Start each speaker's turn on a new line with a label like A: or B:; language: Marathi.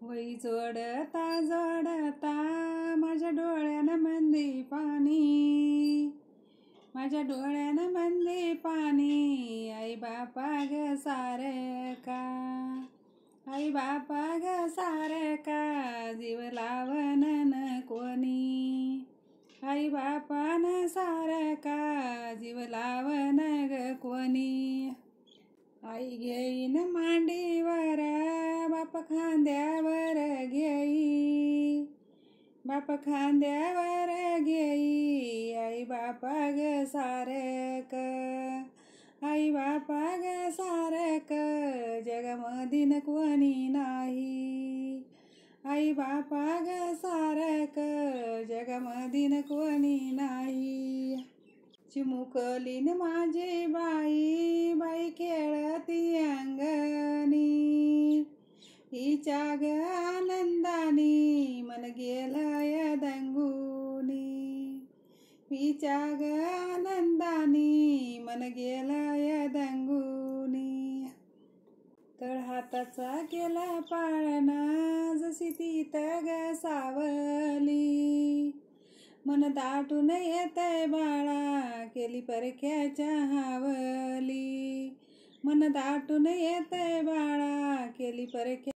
A: वही जोडता जोडता माझ्या डोळ्यानं मंदी पाणी, माझ्या डोळ्यानं मंदी पाणी. आई बापा ग सारका, आई बापा ग सारका जीव लावन न कोणी. आई बापान सारका जीव लावन ग कोणी. आई घेईन मांडीवर बाप खांद्यावर घेई, बाप खांद्यावर घेई. आई बापा ग सारक, आई बापा ग सारक जगमधीन कोणी नाही. आई बापा ग सारक जगमधीन कोणी नाही. चिमुकलीन माझी बाई, बाई खेळती अंगणी. हिच्या ग आनंदानी मन गेलंय दंगुनी. हिच्या ग आनंदानी मन गेलंय दंगुनी. तळहाताचा केला पाळणा जशी तीत ग सावली. मन दाटून येतय बाळा केली परक्याच्या हावली. मन दाटून येतय बाळा केली परक्या